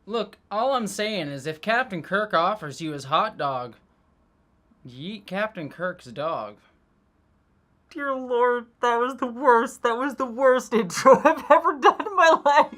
Look, all I'm saying is if Captain Kirk offers you his hot dog, you eat Captain Kirk's dog. Dear Lord, that was the worst. That was the worst intro I've ever done in my life.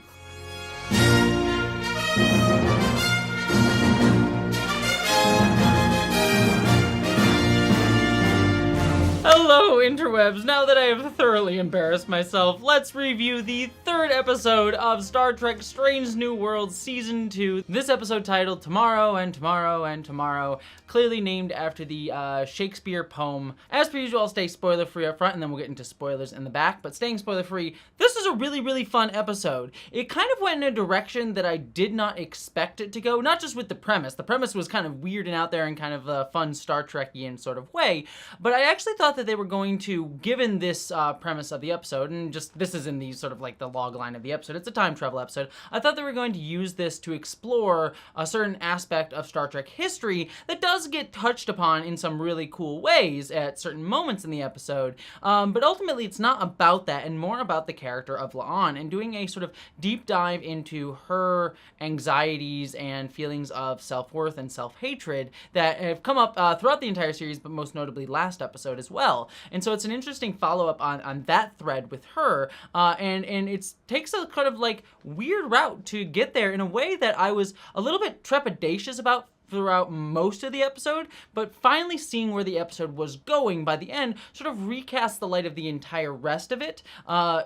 Hello, interwebs! Now that I have thoroughly embarrassed myself, let's review the third episode of Star Trek Strange New Worlds Season 2. This episode titled Tomorrow and Tomorrow and Tomorrow, clearly named after the Shakespeare poem. As per usual, I'll stay spoiler-free up front, and then we'll get into spoilers in the back, but staying spoiler-free, this is a really fun episode. It kind of went in a direction that I did not expect it to go, not just with the premise. The premise was kind of weird and out there in kind of a fun Star Trek-ian sort of way, but I actually thought that they were going to, given this premise of the episode, and just this is in the sort of like the log line of the episode, it's a time travel episode, I thought they were going to use this to explore a certain aspect of Star Trek history that does get touched upon in some really cool ways at certain moments in the episode, but ultimately it's not about that and more about the character of La'an and doing a sort of deep dive into her anxieties and feelings of self-worth and self-hatred that have come up throughout the entire series, but most notably last episode as well. And so it's an interesting follow-up on that thread with her, and it takes a kind of like weird route to get there in a way that I was a little bit trepidatious about throughout most of the episode, but finally seeing where the episode was going by the end sort of recast the light of the entire rest of it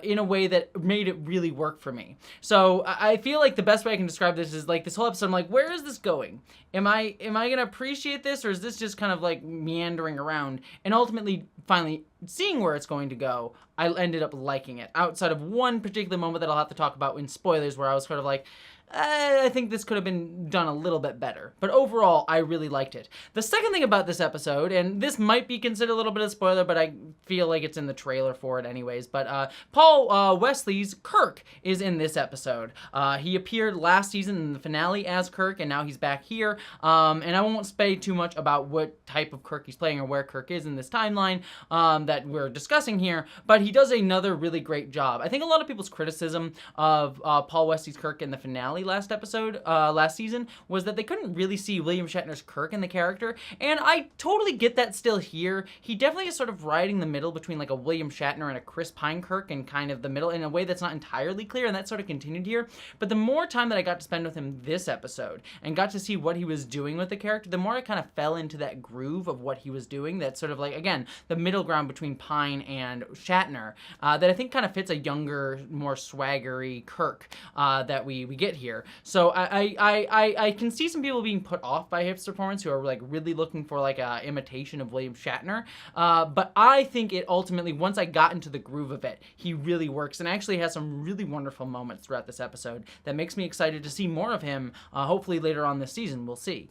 in a way that made it really work for me. So I feel like the best way I can describe this is like this whole episode, I'm like, where is this going? Am I gonna appreciate this, or is this just kind of like meandering around? And ultimately, finally seeing where it's going to go, I ended up liking it. Outside of one particular moment that I'll have to talk about in spoilers, where I was sort of like, I think this could have been done a little bit better. But overall, I really liked it. The second thing about this episode, and this might be considered a little bit of a spoiler, but I feel like it's in the trailer for it anyways, but Paul Wesley's Kirk is in this episode. He appeared last season in the finale as Kirk, and now he's back here. And I won't say too much about what type of Kirk he's playing or where Kirk is in this timeline that we're discussing here, but he does another really great job. I think a lot of people's criticism of Paul Wesley's Kirk in the finale last season was that they couldn't really see William Shatner's Kirk in the character, and I totally get that still here. He definitely is sort of riding the middle between like a William Shatner and a Chris Pine Kirk, and kind of the middle in a way that's not entirely clear, and that sort of continued here. But the more time that I got to spend with him this episode and got to see what he was doing with the character, the more I kind of fell into that groove of what he was doing, that sort of like, again, the middle ground between Pine and Shatner, that I think kind of fits a younger, more swaggery Kirk that we get here. So I can see some people being put off by his performance who are like really looking for like a imitation of William Shatner. But I think it ultimately, once I got into the groove of it, he really works and actually has some really wonderful moments throughout this episode that makes me excited to see more of him. Hopefully later on this season, we'll see.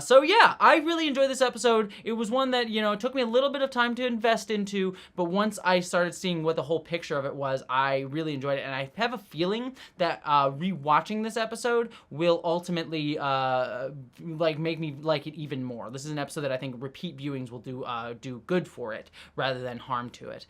So yeah, I really enjoyed this episode. It was one that, it took me a little bit of time to invest into, but once I started seeing what the whole picture of it was, I really enjoyed it. And I have a feeling that rewatching this episode will ultimately make me like it even more. This is an episode that I think repeat viewings will do good for it rather than harm to it.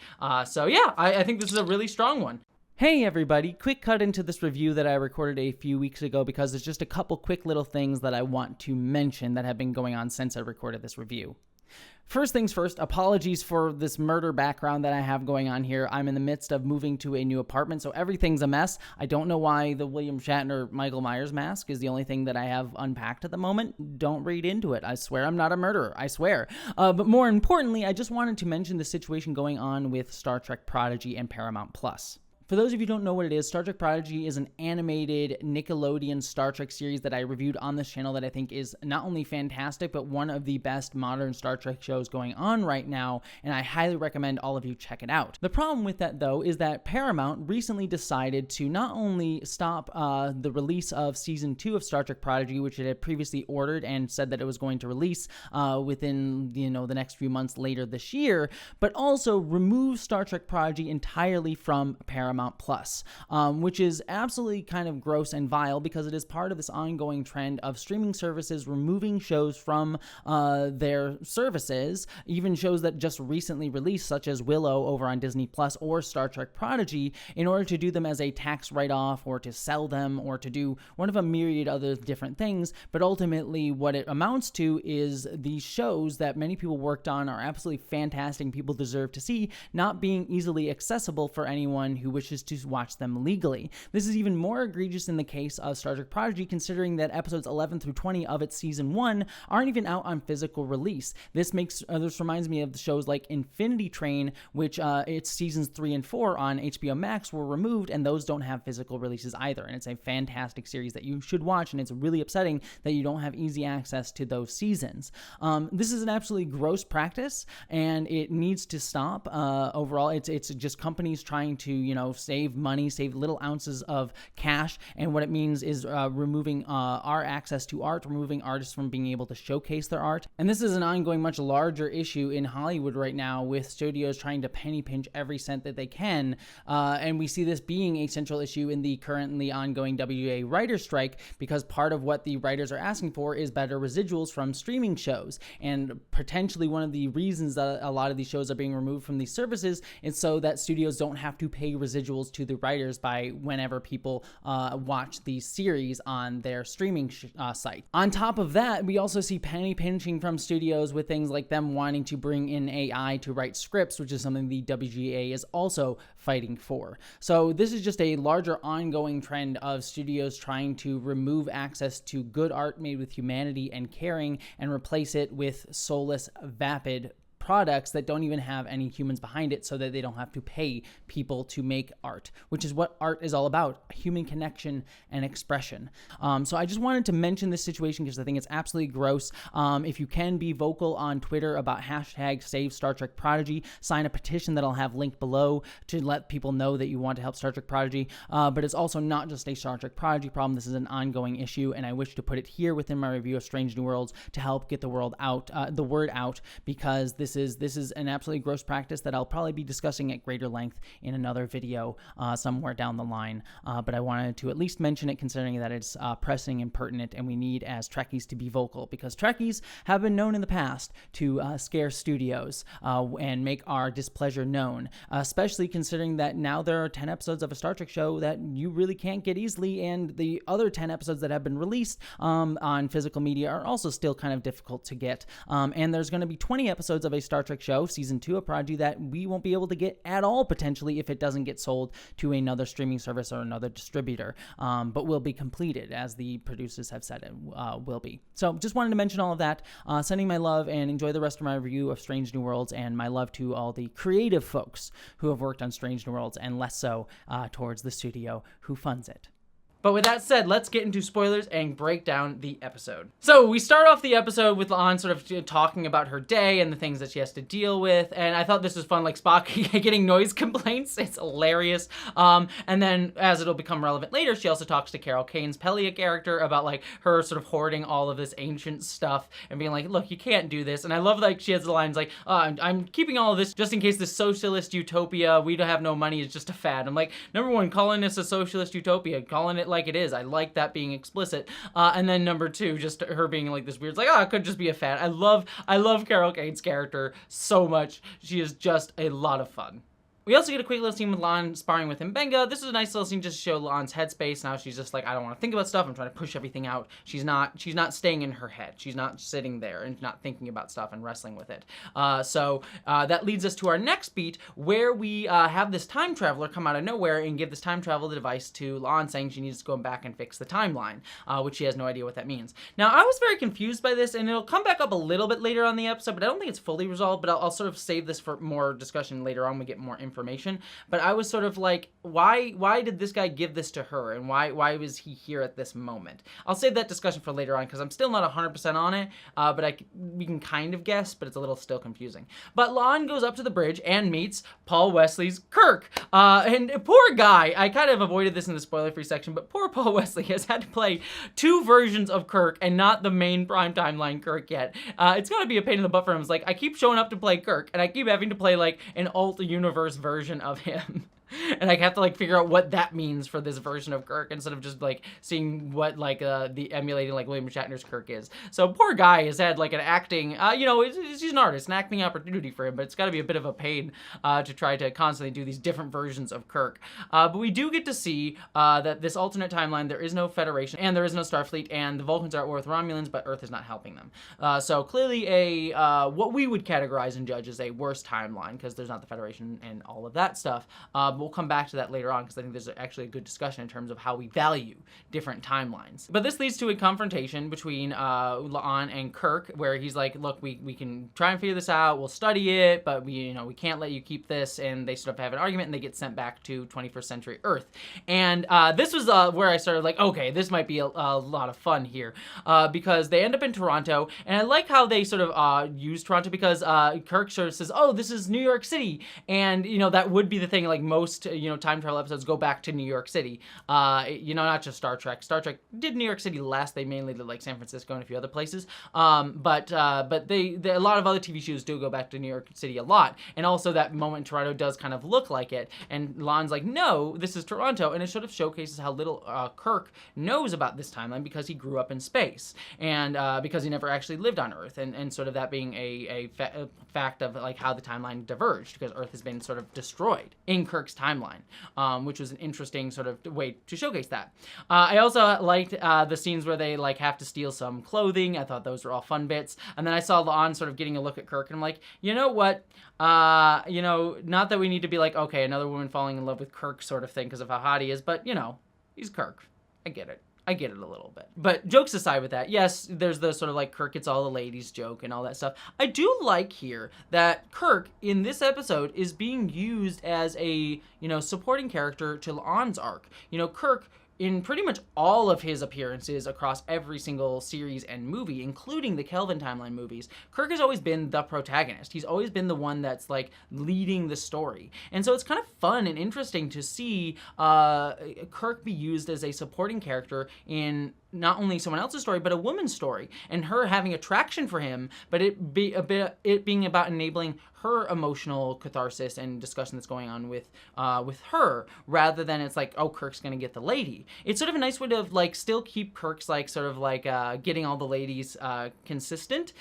So yeah, I think this is a really strong one. Hey everybody, quick cut into this review that I recorded a few weeks ago because there's just a couple quick little things that I want to mention that have been going on since I recorded this review. First things first, apologies for this murder background that I have going on here. I'm in the midst of moving to a new apartment, so everything's a mess. I don't know why the William Shatner Michael Myers mask is the only thing that I have unpacked at the moment. Don't read into it. I swear I'm not a murderer. I swear. But more importantly, I just wanted to mention the situation going on with Star Trek Prodigy and Paramount Plus. For those of you who don't know what it is, Star Trek Prodigy is an animated Nickelodeon Star Trek series that I reviewed on this channel that I think is not only fantastic, but one of the best modern Star Trek shows going on right now, and I highly recommend all of you check it out. The problem with that, though, is that Paramount recently decided to not only stop the release of Season 2 of Star Trek Prodigy, which it had previously ordered and said that it was going to release within the next few months later this year, but also remove Star Trek Prodigy entirely from Paramount Paramount Plus, which is absolutely kind of gross and vile because it is part of this ongoing trend of streaming services removing shows from their services, even shows that just recently released, such as Willow over on Disney Plus or Star Trek Prodigy, in order to do them as a tax write-off or to sell them or to do one of a myriad other different things. But ultimately what it amounts to is these shows that many people worked on are absolutely fantastic and people deserve to see, not being easily accessible for anyone who wishes to watch them legally. This is even more egregious in the case of Star Trek Prodigy, considering that episodes 11 through 20 of its season 1 aren't even out on physical release. This reminds me of the shows like Infinity Train, which its seasons 3 and 4 on HBO Max were removed, and those don't have physical releases either. And it's a fantastic series that you should watch, and it's really upsetting that you don't have easy access to those seasons. This is an absolutely gross practice, and it needs to stop. Overall, it's just companies trying to, save money, save little ounces of cash, and what it means is removing our access to art, removing artists from being able to showcase their art. And this is an ongoing, much larger issue in Hollywood right now, with studios trying to penny pinch every cent that they can, and we see this being a central issue in the currently ongoing WGA writer's strike, because part of what the writers are asking for is better residuals from streaming shows, and potentially one of the reasons that a lot of these shows are being removed from these services is so that studios don't have to pay residuals to the writers by whenever people watch the series on their streaming site. On top of that, we also see penny pinching from studios with things like them wanting to bring in AI to write scripts, which is something the WGA is also fighting for. So this is just a larger ongoing trend of studios trying to remove access to good art made with humanity and caring and replace it with soulless, vapid products that don't even have any humans behind it, so that they don't have to pay people to make art, which is what art is all about: human connection and expression. So I just wanted to mention this situation because I think it's absolutely gross. If you can be vocal on Twitter about hashtag Save Star Trek Prodigy, sign a petition that I'll have linked below to let people know that you want to help Star Trek Prodigy. But it's also not just a Star Trek Prodigy problem. This is an ongoing issue, and I wish to put it here within my review of Strange New Worlds to help get the word out, because this is an absolutely gross practice that I'll probably be discussing at greater length in another video somewhere down the line. But I wanted to at least mention it, considering that it's pressing and pertinent, and we need as Trekkies to be vocal, because Trekkies have been known in the past to scare studios and make our displeasure known, especially considering that now there are 10 episodes of a Star Trek show that you really can't get easily, and the other 10 episodes that have been released on physical media are also still kind of difficult to get. And there's going to be 20 episodes of a Star Trek show, season 2 of Prodigy, that we won't be able to get at all, potentially, if it doesn't get sold to another streaming service or another distributor, but will be completed, as the producers have said it will be. So just wanted to mention all of that, sending my love, and enjoy the rest of my review of Strange New Worlds, and my love to all the creative folks who have worked on Strange New Worlds, and less so towards the studio who funds it. But with that said, let's get into spoilers and break down the episode. So we start off the episode with La'an sort of talking about her day and the things that she has to deal with, and I thought this was fun, like Spock getting noise complaints. It's hilarious. And then, as it'll become relevant later, she also talks to Carol Kane's Pelia character about like her sort of hoarding all of this ancient stuff and being like, look, you can't do this. And I love like she has the lines like, I'm keeping all of this just in case this socialist utopia, we don't have no money, is just a fad. I'm like, number one, calling this a socialist utopia, calling it like it is. I like that being explicit. And then number two, just her being like this weird, like, it could just be a fad. I love Carol Kane's character so much. She is just a lot of fun. We also get a quick little scene with La'an sparring with Mbenga. This is a nice little scene just to show La'an's headspace. Now she's just like, I don't want to think about stuff. I'm trying to push everything out. She's not staying in her head. She's not sitting there and not thinking about stuff and wrestling with it. So that leads us to our next beat, where we have this time traveler come out of nowhere and give this time travel device to La'an, saying she needs to go back and fix the timeline, which she has no idea what that means. Now, I was very confused by this, and it'll come back up a little bit later on the episode, but I don't think it's fully resolved, but I'll sort of save this for more discussion later on when we get more information. But I was sort of like, why did this guy give this to her, and why was he here at this moment? I'll save that discussion for later on, because I'm still not 100% on it, but we can kind of guess, but it's a little still confusing. But La'an goes up to the bridge and meets Paul Wesley's Kirk, and poor guy, I kind of avoided this in the spoiler-free section, but poor Paul Wesley has had to play 2 versions of Kirk and not the main prime timeline Kirk yet. It's gonna be a pain in the butt for him. It's like, I keep showing up to play Kirk, and I keep having to play like an alt-universe version of him. And I have to like figure out what that means for this version of Kirk instead of just like seeing what like the emulating like William Shatner's Kirk is. So poor guy has had like an acting, he's an artist, an acting opportunity for him, but it's got to be a bit of a pain to try to constantly do these different versions of Kirk. But we do get to see that this alternate timeline, there is no Federation and there is no Starfleet, and the Vulcans are at war with Romulans, but Earth is not helping them. So clearly what we would categorize and judge as a worse timeline, because there's not the Federation and all of that stuff. We'll come back to that later on, because I think there's actually a good discussion in terms of how we value different timelines. But this leads to a confrontation between La'an and Kirk, where he's like, look, we can try and figure this out, we'll study it, but we can't let you keep this, and they sort of have an argument, and they get sent back to 21st century Earth. And this was where I started like, okay, this might be a lot of fun here, because they end up in Toronto, and I like how they sort of use Toronto, because Kirk sort of says, oh, this is New York City, and that would be the thing, like most time travel episodes go back to New York City, not just Star Trek. Star Trek did New York City less. They mainly did like San Francisco and a few other places, but they a lot of other TV shows do go back to New York City a lot, and also that moment in Toronto does kind of look like it, and Lon's like, no, this is Toronto, and it sort of showcases how little Kirk knows about this timeline, because he grew up in space, and because he never actually lived on Earth, and sort of that being a fact of like how the timeline diverged, because Earth has been sort of destroyed in Kirk's timeline, which was an interesting sort of way to showcase that. I also liked the scenes where they like have to steal some clothing. I thought those were all fun bits. And then I saw La'an sort of getting a look at Kirk, and I'm like, you know what? Not that we need to be like, okay, another woman falling in love with Kirk sort of thing because of how hot he is, but he's Kirk. I get it a little bit. But jokes aside with that, yes, there's the sort of like Kirk gets all the ladies joke and all that stuff. I do like here that Kirk in this episode is being used as a, supporting character to La'an's arc. Kirk, in pretty much all of his appearances across every single series and movie, including the Kelvin timeline movies, Kirk has always been the protagonist. He's always been the one that's like leading the story. And so it's kind of fun and interesting to see Kirk be used as a supporting character in not only someone else's story, but a woman's story, and her having attraction for him, but it being about enabling her emotional catharsis and discussion that's going on with her, rather than it's like, oh, Kirk's gonna get the lady. It's sort of a nice way to like still keep Kirk's like sort of like getting all the ladies consistent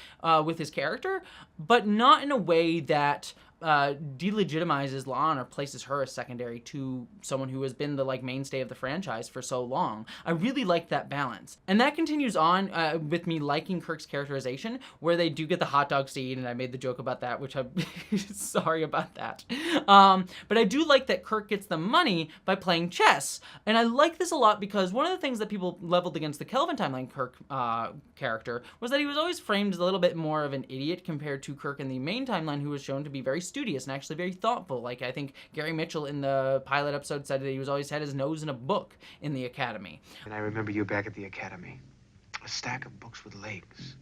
with his character, but not in a way that delegitimizes La'an or places her as secondary to someone who has been the like mainstay of the franchise for so long. I really like that balance, and that continues on with me liking Kirk's characterization, where they do get the hot dog scene, and I made the joke about that, which I'm sorry about that. But I do like that Kirk gets the money by playing chess, and I like this a lot because one of the things that people leveled against the Kelvin timeline Kirk character was that he was always framed as a little bit more of an idiot compared to Kirk in the main timeline, who was shown to be very studious and actually very thoughtful. Like, I think Gary Mitchell in the pilot episode said that he was always had his nose in a book in the academy. And I remember you back at the academy. A stack of books with legs.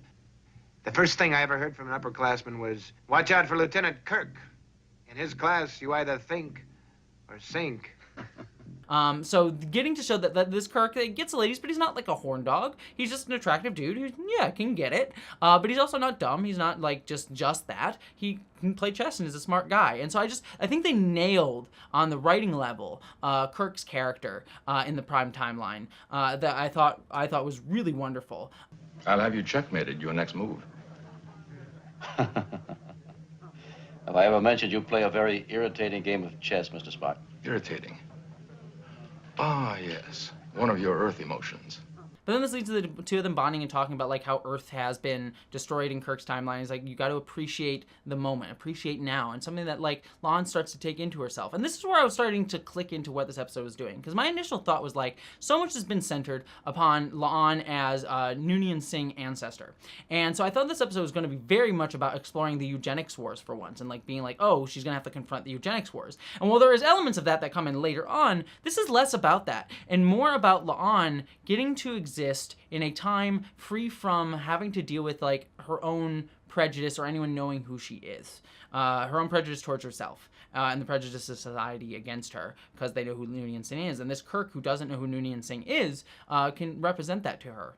The first thing I ever heard from an upperclassman was, watch out for Lieutenant Kirk. In his class, you either think or sink. So getting to show that this Kirk gets the ladies, but he's not like a horn dog. He's just an attractive dude who, can get it. But he's also not dumb. He's not like just that. He can play chess and is a smart guy. And so I think they nailed on the writing level Kirk's character in the prime timeline that I thought was really wonderful. I'll have you checkmated your next move. Have I ever mentioned you play a very irritating game of chess, Mr. Spock? Irritating. Ah, yes. One of your Earth emotions. But then this leads to the two of them bonding and talking about like how Earth has been destroyed in Kirk's timeline. It's like, you got to appreciate the moment, appreciate now, and something that like La'an starts to take into herself. And this is where I was starting to click into what this episode was doing, because my initial thought was like, so much has been centered upon La'an as Noonien Singh ancestor. And so I thought this episode was going to be very much about exploring the eugenics wars for once, and like being like, oh, she's going to have to confront the eugenics wars. And while there is elements of that come in later on, this is less about that and more about La'an getting to exist in a time free from having to deal with like her own prejudice or anyone knowing who she is, her own prejudice towards herself, and the prejudice of society against her because they know who Noonien Singh is. And this Kirk, who doesn't know who Noonien Singh is, can represent that to her.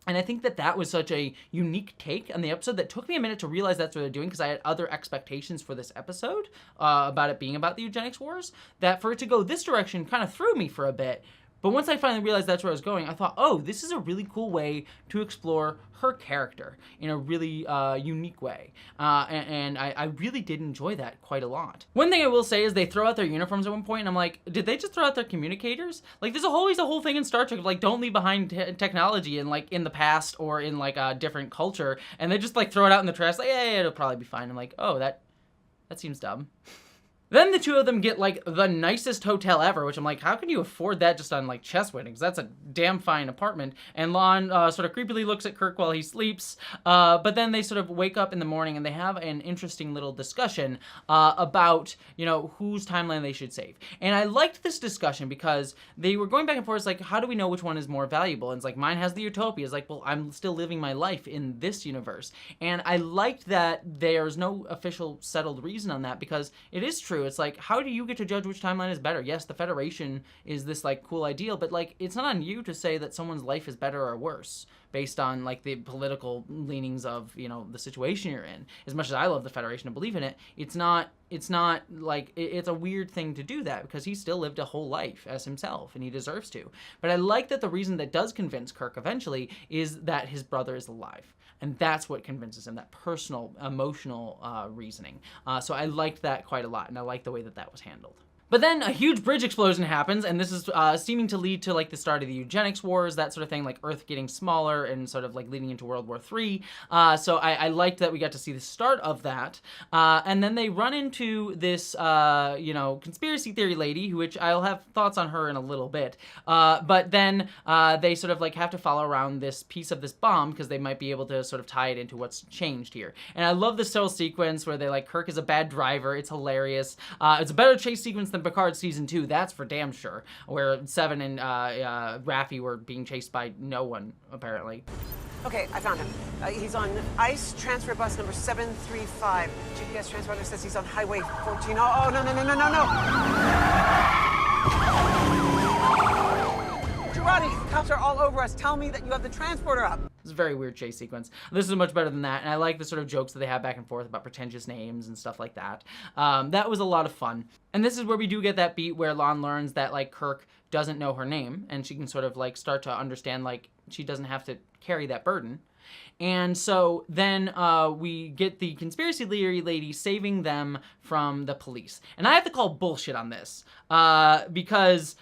And I think that that was such a unique take on the episode that took me a minute to realize that's what they're doing, because I had other expectations for this episode about it being about the eugenics wars, that for it to go this direction kind of threw me for a bit. But once I finally realized that's where I was going, I thought, oh, this is a really cool way to explore her character in a really unique way. And I really did enjoy that quite a lot. One thing I will say is they throw out their uniforms at one point, and I'm like, did they just throw out their communicators? Like, there's always a whole thing in Star Trek of, like, don't leave behind technology in, like, in the past or in, like, a different culture. And they just, like, throw it out in the trash, like, yeah, it'll probably be fine. I'm like, oh, that seems dumb. Then the two of them get, like, the nicest hotel ever, which I'm like, how can you afford that just on, like, chess winnings? That's a damn fine apartment. And Lon sort of creepily looks at Kirk while he sleeps. But then they sort of wake up in the morning and they have an interesting little discussion about, you know, whose timeline they should save. And I liked this discussion because they were going back and forth. It's like, how do we know which one is more valuable? And it's like, mine has the utopia. It's like, well, I'm still living my life in this universe. And I liked that there's no official settled reason on that, because it is true. It's like, how do you get to judge which timeline is better? Yes, the Federation is this, like, cool ideal, but, like, it's not on you to say that someone's life is better or worse based on, like, the political leanings of, you know, the situation you're in. As much as I love the Federation and believe in it, it's not like, it's a weird thing to do that, because he still lived a whole life as himself, and he deserves to. But I like that the reason that does convince Kirk eventually is that his brother is alive. And that's what convinces him, that personal, emotional reasoning. So I liked that quite a lot, and I liked the way that that was handled. But then a huge bridge explosion happens, and this is seeming to lead to, like, the start of the eugenics wars, that sort of thing, like Earth getting smaller and sort of, like, leading into World War III. So I liked that we got to see the start of that. And then they run into this, you know, conspiracy theory lady, which I'll have thoughts on her in a little bit. But then they sort of, like, have to follow around this piece of this bomb, because they might be able to sort of tie it into what's changed here. And I love this whole sequence where they, like, Kirk is a bad driver. It's hilarious. It's a better chase sequence than Picard season 2, that's for damn sure, where Seven and Raffi were being chased by no one, apparently. Okay, I found him. He's on ICE transfer bus number 735. GPS transponder says he's on highway 14. Oh, no. Girardi, cops are all over us. Tell me that you have the transporter up. It's a very weird chase sequence. This is much better than that, and I like the sort of jokes that they have back and forth about pretentious names and stuff like that. That was a lot of fun. And this is where we do get that beat where Lon learns that, like, Kirk doesn't know her name, and she can sort of, like, start to understand, like, she doesn't have to carry that burden. And so then we get the conspiracy theory lady saving them from the police. And I have to call bullshit on this, because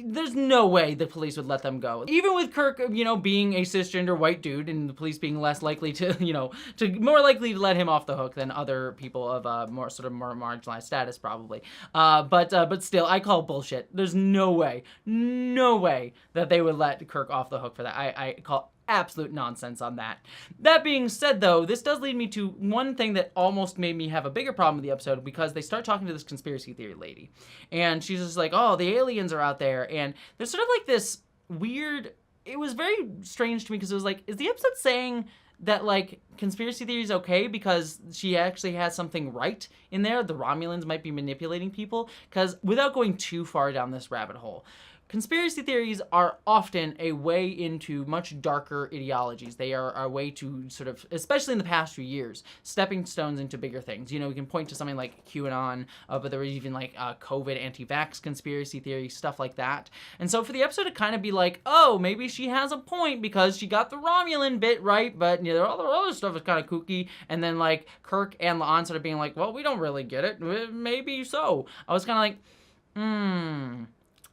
there's no way the police would let them go. Even with Kirk, you know, being a cisgender white dude, and the police being less likely to, you know, more likely to let him off the hook than other people of more marginalized status, probably. But still, I call bullshit. There's no way that they would let Kirk off the hook for that. I call absolute nonsense on that. That being said, though, this does lead me to one thing that almost made me have a bigger problem with the episode, because they start talking to this conspiracy theory lady, and she's just like, oh, the aliens are out there, and there's sort of like this weird, it was very strange to me, because it was like, is the episode saying that, like, conspiracy theory is okay because she actually has something right in there? The Romulans might be manipulating people? Because without going too far down this rabbit hole, conspiracy theories are often a way into much darker ideologies. They are a way to sort of, especially in the past few years, stepping stones into bigger things. You know, we can point to something like QAnon, but there was even like COVID anti-vax conspiracy theory, stuff like that. And so for the episode to kind of be like, oh, maybe she has a point because she got the Romulan bit right, but you know, all the other stuff is kind of kooky. And then like Kirk and La'an sort of being like, well, we don't really get it. Maybe so. I was kind of like,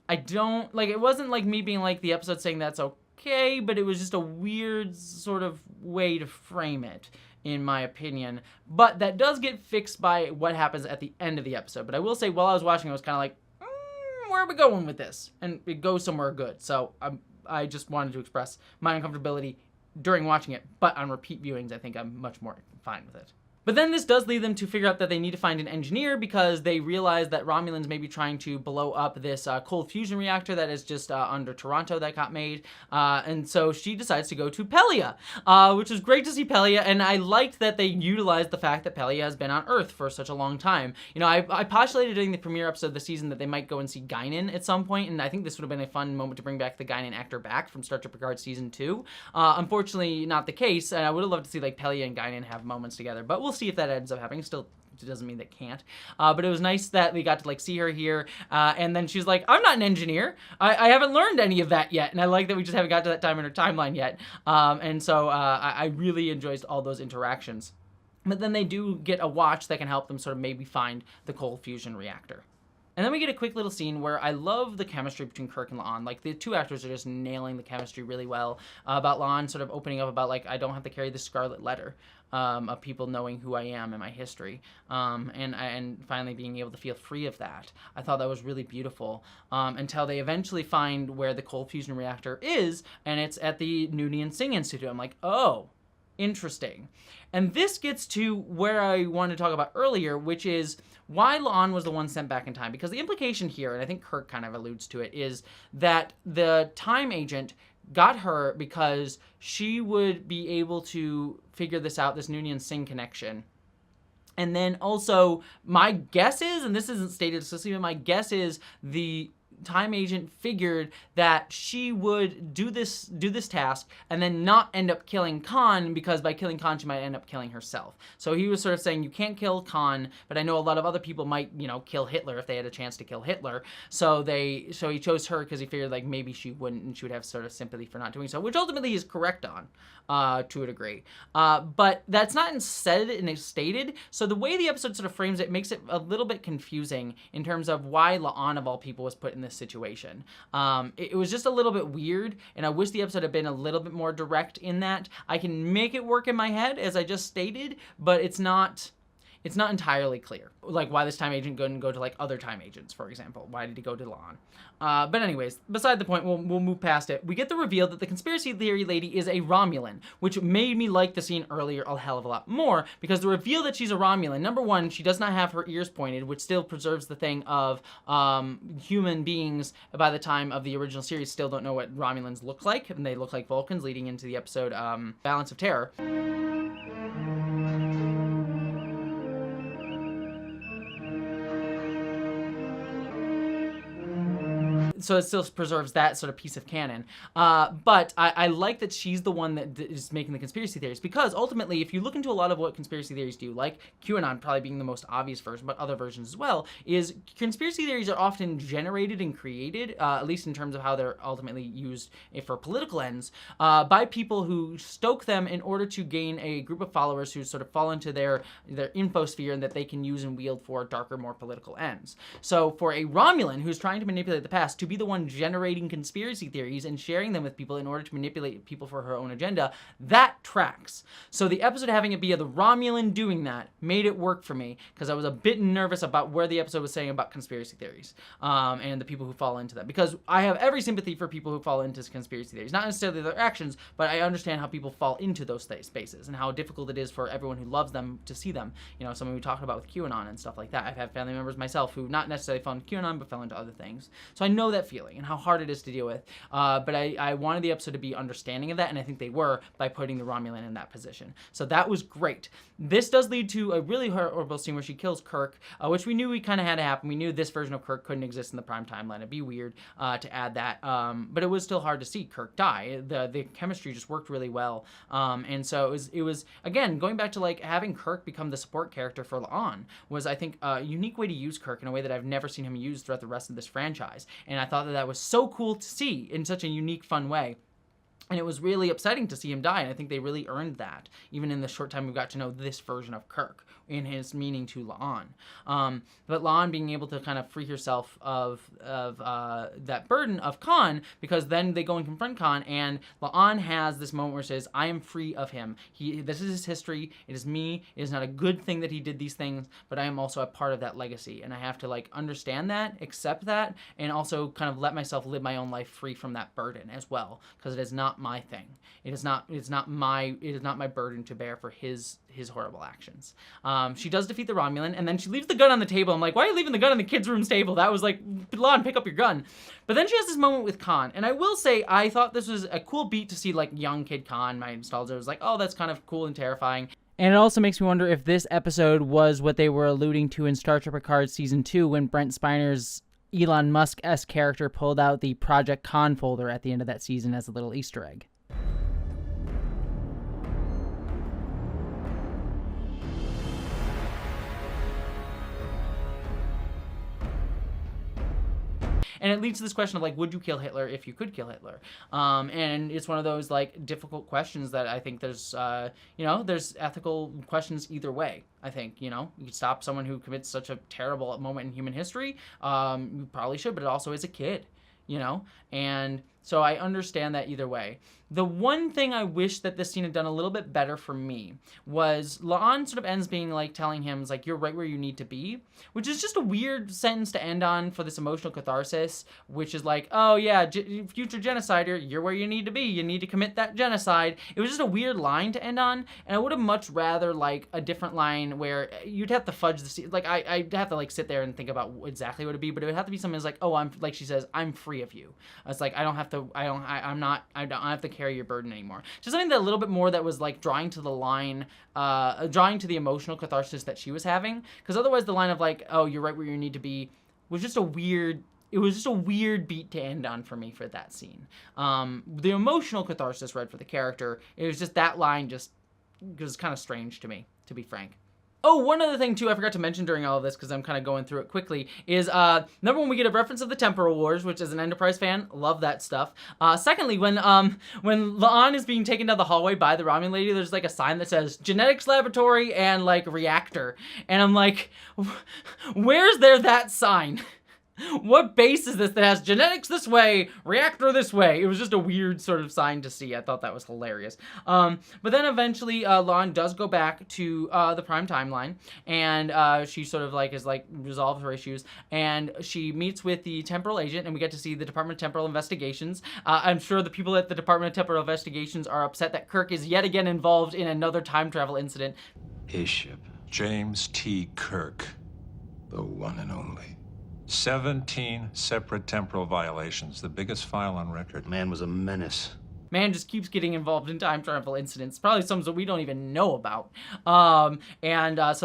I don't, like, it wasn't like me being like the episode saying that's okay, but it was just a weird sort of way to frame it, in my opinion. But that does get fixed by what happens at the end of the episode. But I will say, while I was watching, I was kind of like, where are we going with this? And it goes somewhere good. So I just wanted to express my uncomfortability during watching it. But on repeat viewings, I think I'm much more fine with it. But then this does lead them to figure out that they need to find an engineer because they realize that Romulans may be trying to blow up this cold fusion reactor that is just under Toronto that got made. And so she decides to go to Pelia, which is great to see Pelia. And I liked that they utilized the fact that Pelia has been on Earth for such a long time. You know, I postulated during the premiere episode of the season that they might go and see Guinan at some point, and I think this would have been a fun moment to bring back the Guinan actor back from Star Trek Picard Season 2. Unfortunately, not the case, and I would have loved to see like Pelia and Guinan have moments together, but we'll see if that ends up happening. Still, it doesn't mean that can't. But it was nice that we got to like see her here, and then she's like, I'm not an engineer. I haven't learned any of that yet, and I like that we just haven't got to that time in her timeline yet. And so I really enjoyed all those interactions. But then they do get a watch that can help them sort of maybe find the cold fusion reactor. And then we get a quick little scene where I love the chemistry between Kirk and La'an. Like, the two actors are just nailing the chemistry really well. About La'an sort of opening up about, like, I don't have to carry the scarlet letter of people knowing who I am and my history. And finally being able to feel free of that. I thought that was really beautiful. Until they eventually find where the cold fusion reactor is, and it's at the Noonien Singh Institute. I'm like, oh, interesting. And this gets to where I wanted to talk about earlier, which is why La'an was the one sent back in time. Because the implication here, and I think Kirk kind of alludes to it, is that the time agent got her because she would be able to figure this out, this Noonien Singh connection. And then also, my guess is, and this isn't stated explicitly, but my guess is the time agent figured that she would do this task and then not end up killing Khan, because by killing Khan she might end up killing herself. So he was sort of saying, you can't kill Khan, but I know a lot of other people might, you know, kill Hitler if they had a chance to kill Hitler. So he chose her because he figured like maybe she wouldn't, and she would have sort of sympathy for not doing so, which ultimately he's correct on to a degree. But that's not said and stated. So the way the episode sort of frames it makes it a little bit confusing in terms of why La'an of all people was put in this situation. It was just a little bit weird, and I wish the episode had been a little bit more direct in that. I can make it work in my head, as I just stated, but it's not entirely clear. Like, why this time agent couldn't go to, like, other time agents, for example. Why did he go to La'an? But anyways, beside the point, we'll move past it. We get the reveal that the conspiracy theory lady is a Romulan, which made me like the scene earlier a hell of a lot more, because the reveal that she's a Romulan, number one, she does not have her ears pointed, which still preserves the thing of human beings by the time of the original series still don't know what Romulans look like, and they look like Vulcans, leading into the episode Balance of Terror. So it still preserves that sort of piece of canon. But I like that she's the one that is making the conspiracy theories, because ultimately, if you look into a lot of what conspiracy theories do, like QAnon probably being the most obvious version, but other versions as well, is conspiracy theories are often generated and created, at least in terms of how they're ultimately used for political ends, by people who stoke them in order to gain a group of followers who sort of fall into their infosphere and that they can use and wield for darker, more political ends. So for a Romulan who's trying to manipulate the past, to be the one generating conspiracy theories and sharing them with people in order to manipulate people for her own agenda, that tracks. So the episode having it be the Romulan doing that made it work for me, because I was a bit nervous about where the episode was saying about conspiracy theories and the people who fall into them, because I have every sympathy for people who fall into conspiracy theories, not necessarily their actions, but I understand how people fall into those spaces and how difficult it is for everyone who loves them to see them. You know, something we talked about with QAnon and stuff like that. I've had family members myself who not necessarily fell into QAnon, but fell into other things. So I know that feeling and how hard it is to deal with. But I wanted the episode to be understanding of that, and I think they were by putting the Romulan in that position. So that was great. This does lead to a really horrible scene where she kills Kirk, which we knew we kind of had to happen. We knew this version of Kirk couldn't exist in the prime timeline. It'd be weird to add that. But it was still hard to see Kirk die. The chemistry just worked really well. And so it was again, going back to like having Kirk become the support character for La'an was, I think, a unique way to use Kirk in a way that I've never seen him used throughout the rest of this franchise. And I thought that was so cool to see in such a unique, fun way. And it was really upsetting to see him die, and I think they really earned that, even in the short time we've got to know this version of Kirk in his meaning to La'an. But La'an being able to kind of free herself of that burden of Khan, because then they go and confront Khan, and La'an has this moment where she says, I am free of him. This is his history. It is me. It is not a good thing that he did these things, but I am also a part of that legacy, and I have to like understand that, accept that, and also kind of let myself live my own life free from that burden as well, because it is not not my thing. It is not my burden to bear for his horrible actions. She does defeat the Romulan, and then she leaves the gun on the table. I'm like, why are you leaving the gun on the kids' room's table? That was like, Lon, pick up your gun. But then she has this moment with Khan, and I will say, I thought this was a cool beat to see, like, young kid Khan. My nostalgia was like, oh, that's kind of cool and terrifying. And it also makes me wonder if this episode was what they were alluding to in Star Trek Picard Season 2 when Brent Spiner's Elon Musk-esque character pulled out the Project Khan folder at the end of that season as a little Easter egg. And it leads to this question of, like, would you kill Hitler if you could kill Hitler? And it's one of those, like, difficult questions that I think there's, there's ethical questions either way. I think, you could stop someone who commits such a terrible moment in human history. You probably should, but it also is a kid, And so I understand that either way. The one thing I wish that this scene had done a little bit better for me was La'an sort of ends being like telling him, like, you're right where you need to be, which is just a weird sentence to end on for this emotional catharsis, which is like, oh yeah, future genocider, you're where you need to be. You need to commit that genocide. It was just a weird line to end on, and I would have much rather like a different line where you'd have to fudge the scene. Like I'd have to like sit there and think about exactly what it'd be, but it would have to be something that's like, oh, I'm, like she says, I'm free of you. It's like, I don't have to carry your burden anymore. Just something that a little bit more that was like drawing to the line, drawing to the emotional catharsis that she was having. Because otherwise the line of like, oh, you're right where you need to be was just a weird, it was just a weird beat to end on for me for that scene. The emotional catharsis read for the character, it was just that line just was kind of strange to me, to be frank. Oh, one other thing, too, I forgot to mention during all of this, because I'm kind of going through it quickly, is, number one, we get a reference of the Temporal Wars, which, as an Enterprise fan, love that stuff. Secondly, when La'an is being taken down the hallway by the Romulan lady, there's, like, a sign that says, Genetics Laboratory and, like, Reactor. And I'm like, where's there that sign? What base is this that has genetics this way, reactor this way? It was just a weird sort of sign to see. I thought that was hilarious. But then eventually, La'an does go back to the Prime timeline, and she sort of like is like resolves her issues, and she meets with the Temporal Agent, and we get to see the Department of Temporal Investigations. I'm sure the people at the Department of Temporal Investigations are upset that Kirk is yet again involved in another time travel incident. His ship. James T. Kirk. The one and only. 17 separate temporal violations, the biggest file on record. Man was a menace. Man just keeps getting involved in time travel incidents, probably some that we don't even know about. So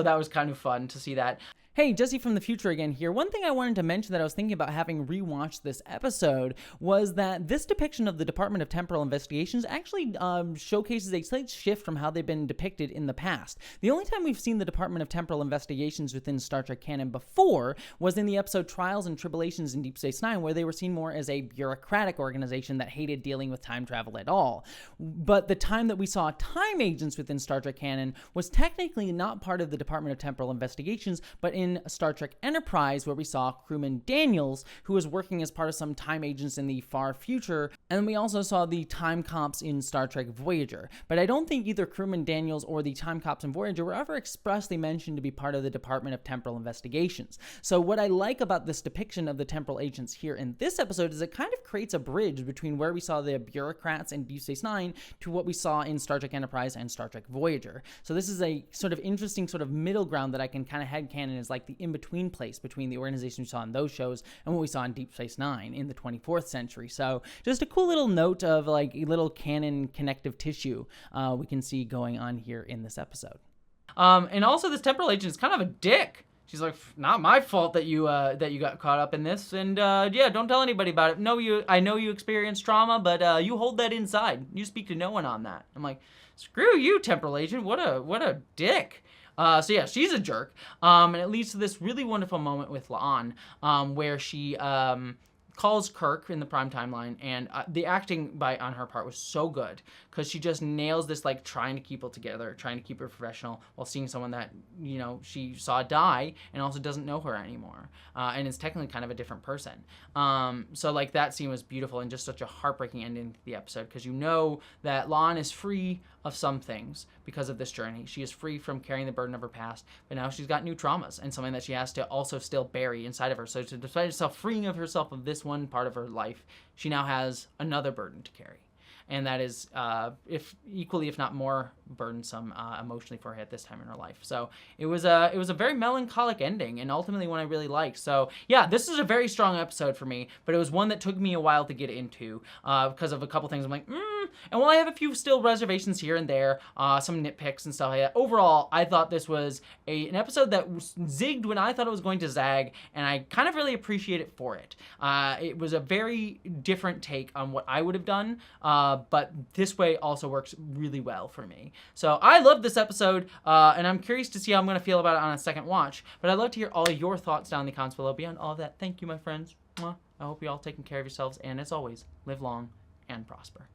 that was kind of fun to see that. Hey, Jessie from the future again here. One thing I wanted to mention that I was thinking about having rewatched this episode was that this depiction of the Department of Temporal Investigations actually showcases a slight shift from how they've been depicted in the past. The only time we've seen the Department of Temporal Investigations within Star Trek canon before was in the episode Trials and Tribulations in Deep Space Nine, where they were seen more as a bureaucratic organization that hated dealing with time travel at all. But the time that we saw time agents within Star Trek canon was technically not part of the Department of Temporal Investigations, but in Star Trek Enterprise, where we saw crewman Daniels, who was working as part of some time agents in the far future, and we also saw the time cops in Star Trek Voyager. But I don't think either crewman Daniels or the time cops in Voyager were ever expressly mentioned to be part of the Department of Temporal Investigations. So what I like about this depiction of the temporal agents here in this episode is it kind of creates a bridge between where we saw the bureaucrats in Deep Space Nine to what we saw in Star Trek Enterprise and Star Trek Voyager. So this is a sort of interesting sort of middle ground that I can kind of headcanon as like the in-between place between the organization we saw in those shows and what we saw in Deep Space Nine in the 24th century. So just a cool little note of like a little canon connective tissue we can see going on here in this episode. And also this temporal agent is kind of a dick. She's like, not my fault that you got caught up in this, and yeah, don't tell anybody about it. I know you experienced trauma, but you hold that inside. You speak to no one on that. I'm like, screw you, temporal agent. What a dick. So yeah, she's a jerk. And it leads to this really wonderful moment with La'an, where she calls Kirk in the Prime timeline, and the acting on her part was so good because she just nails this, like, trying to keep it together, trying to keep her professional while seeing someone that, she saw die and also doesn't know her anymore, and is technically kind of a different person. So, like, that scene was beautiful and just such a heartbreaking ending to the episode because you know that La'an is free of some things because of this journey. She is free from carrying the burden of her past, but now she's got new traumas and something that she has to also still bury inside of her. So despite herself freeing of herself of this one part of her life, she now has another burden to carry. and that is if equally, if not more, burdensome emotionally for her at this time in her life. So it was a very melancholic ending, and ultimately one I really liked. So yeah, this is a very strong episode for me, but it was one that took me a while to get into because of a couple things. I'm like, and while I have a few still reservations here and there, some nitpicks and stuff like that, overall, I thought this was an episode that zigged when I thought it was going to zag, and I kind of really appreciate it for it. It was a very different take on what I would have done, but this way also works really well for me. So I love this episode, and I'm curious to see how I'm going to feel about it on a second watch, but I'd love to hear all your thoughts down in the comments below. Beyond all of that, thank you, my friends. I hope you're all taking care of yourselves, and as always, live long and prosper.